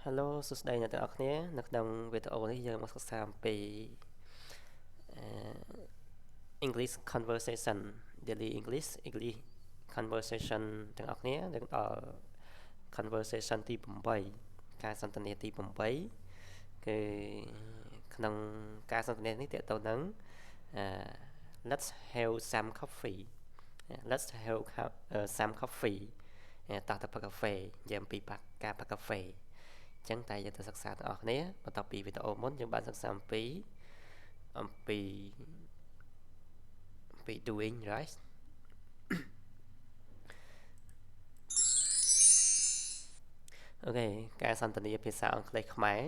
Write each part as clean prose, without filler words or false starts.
Hello សួស្តីអ្នកទាំងអស់គ្នានៅក្នុងវីដេអូនេះយើងមកសិក្សាអំពី English conversation daily English conversation ទាំងអស់គ្នានឹងដល់ conversation ទី8ការសន្ទនាទី8គឺក្នុងការសន្ទនានេះទាក់ទងនឹង let's have some coffee let's have some coffee តោះទៅផឹកកាហ្វេនិយាយអំពីការផឹកកាហ្វេចឹងតែយើងទៅសិក្សាទាំងអស់គ្នាបន្ទាប់ពីវីដេអូមុនយើងបានសិក្សាអំពី doing right អូខេការសន្ទនាភាសាអង់គ្លេសខ្មែរ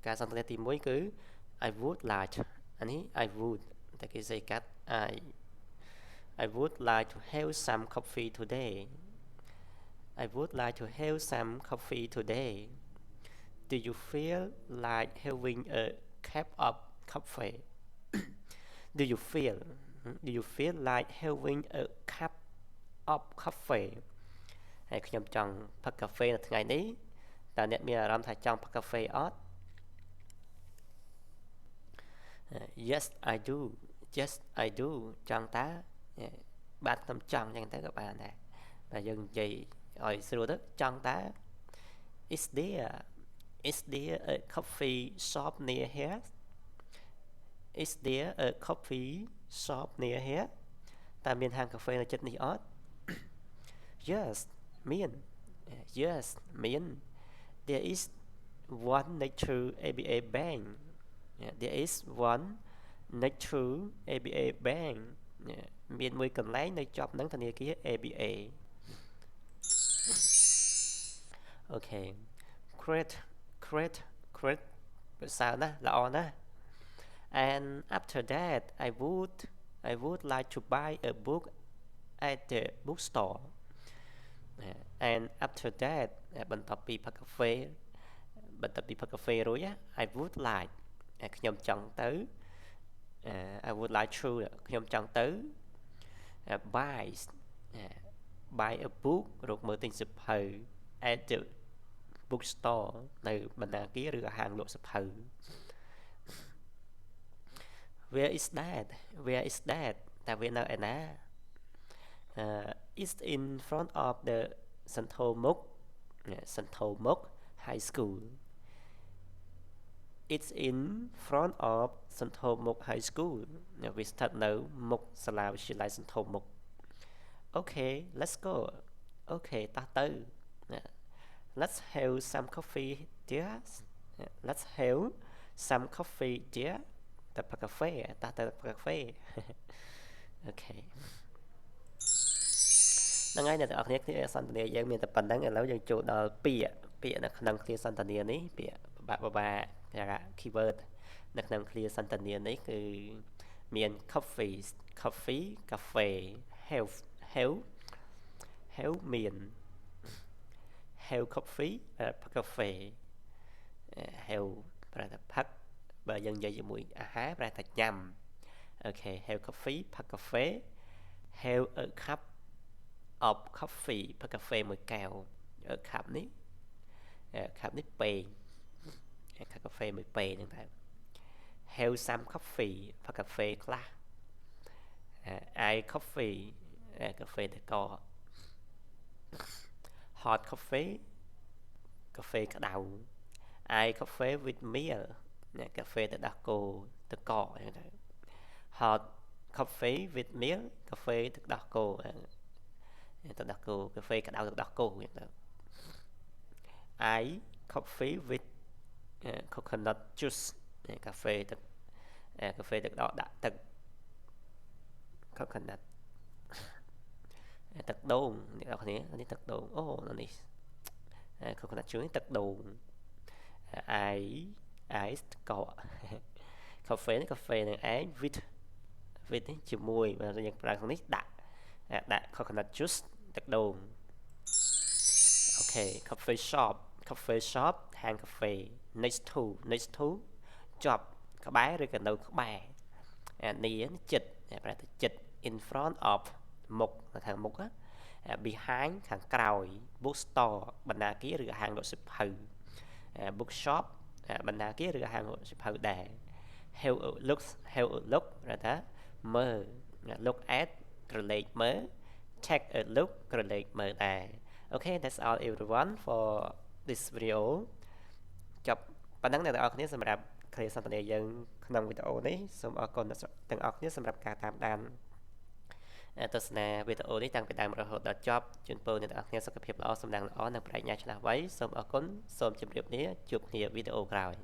ការសន្ទនាទី1គឺ I would like អានេះ I would តែគេសេកាត់ I would like to have some coffee today I would like to have some coffee today Do you feel like having a cup of coffee Do you feel like having a cup of coffee ហើយខ្ញុំចង់ផឹកកាហ្វេនៅថ្ងៃនេះតើអ្នកមានអារម្មណ៍ថាចង់ផឹកកាហ្វេអត់ Yes I do ចង់តើបាទខ្ញុំចង់ចឹងទៅក៏បានដែរតែយើងនិយាយឲ្យស្រួលទៅចង់តើ Is there a coffee shop near here Is there a coffee shop near here តើមានហាងកាហ្វេនៅជិតនេះអត់ Yes មាន There is one next to ABA Bank There is one next to ABA Bank មានមួយកន្លែងនៅជាប់នឹងធនាគារ ABA អូខេ great ប្រសើរណាស់ល្អណាស់ and after that I would like to buy a book at the bookstore and after that បន្ទាប់ពីផឹកកាហ្វេរួច I would like ខ្ញុំចង់ទៅ I would like to ខ្ញុំចង់ទៅ buy a book រកមើលទិញសៀវភៅ at the bookstore នៅបណ្ណាគារឬហាងលក់សៀវភៅ Where is that តើវានៅឯណា It's in front of the Santhomuk High School It's in front of Santhomuk High School វាស្ថិតនៅមុខសាលាវិទ្យាល័យ Santhomuk Okay let's go អូខេតោះទៅ Let's have some coffee dear Let's have some coffee dear ទៅផឹកកាហ្វេតោះទៅផឹកកាហ្វេអូខេហ្នឹងហើយអ្នកទាំងអស់គ្នាគ្នាសន្ទនាយើងមានតែប៉ុណ្្នឹងឥឡូវយើងចូលដល់ពាក្យនៅក្នុងគ្នាសន្ទនានេះពាក្យបបាគេថា keyword នៅក្នុងគ្នាសន្ទនានេះគឺមាន coffee កាហ្វេ have មាន have coffee ផឹកកាហ្វេ have ប្រែថាផឹកបើយើងនិយាយជាមួយអាហារប្រែថាញ៉ាំអូខេ have coffee ផឹកកាហ្វេ have a cup of coffee ផឹកកាហ្វេមួយកែវ cup នេះពេងកាហ្វេមួយពេងហ្នឹងតែ have some coffee ផឹកកាហ្វេខ្លះ I coffee កាហ្វេតក hot coffee កាហ្វេក្តៅ I coffee with milk កាហ្វេទៅដោះគោទឹកកកហ្នឹងទៅ hot coffee with milk កាហ្វេទឹកដោះគោកាហ្វេក្តៅទឹកដោះគោហ្នឹងទៅ I coffee with coconut juice កាហ្វេទឹកដកដាក់ទឹក coconut ទឹកដូងអ្នកនរគ្នានេះទឹកដូងអូនេះ coconut juice ទឹកដូង ice ទឹកកក កាហ្វេនេះកាហ្វេនឹងឯង with នេះជាមួយបើយើងប្រើក្នុងនេះដាក់ coconut juice ទឹកដូងអូខេ coffee shop ហាងកាហ្វេ next to ជាប់ក្បែរឬក៏នៅក្បែរ near ចិត្តប្រែថាចិត្ត in front of មុខខាងមុខ behind ខាងក្រោយ bookstore បណ្ណាគារឬហាងលក់សៀវភៅ bookshop បណ្ណាគារឬក៏ហាងលក់សៀវភៅដែរ how it look ថាមើល look at ក្រឡេកមើល take a look ក្រឡេកមើលដែរ Okay that's all everyone for this video ចប់ប៉ុណ្ណឹងអ្នកទាំងអស់គ្នាសម្រាប់គ្រាសន្ទនាយើងក្នុងវីដេអូនេះសូមអរគុណទាំងអស់គ្នាសម្រាប់ការតាមដានទស្សនាវីដេអូនេះតាំងពីដើមរហូតដល់ចប់ជូនពរអ្នកទាំងអស់គ្នាសុខភាពល្អសំណាងល្អនិងប្រាជ្ញាឆ្លាស់វៃសូមអរគុណសូមជម្រាបលាជួបគ្នាវីដេអូក្រោយ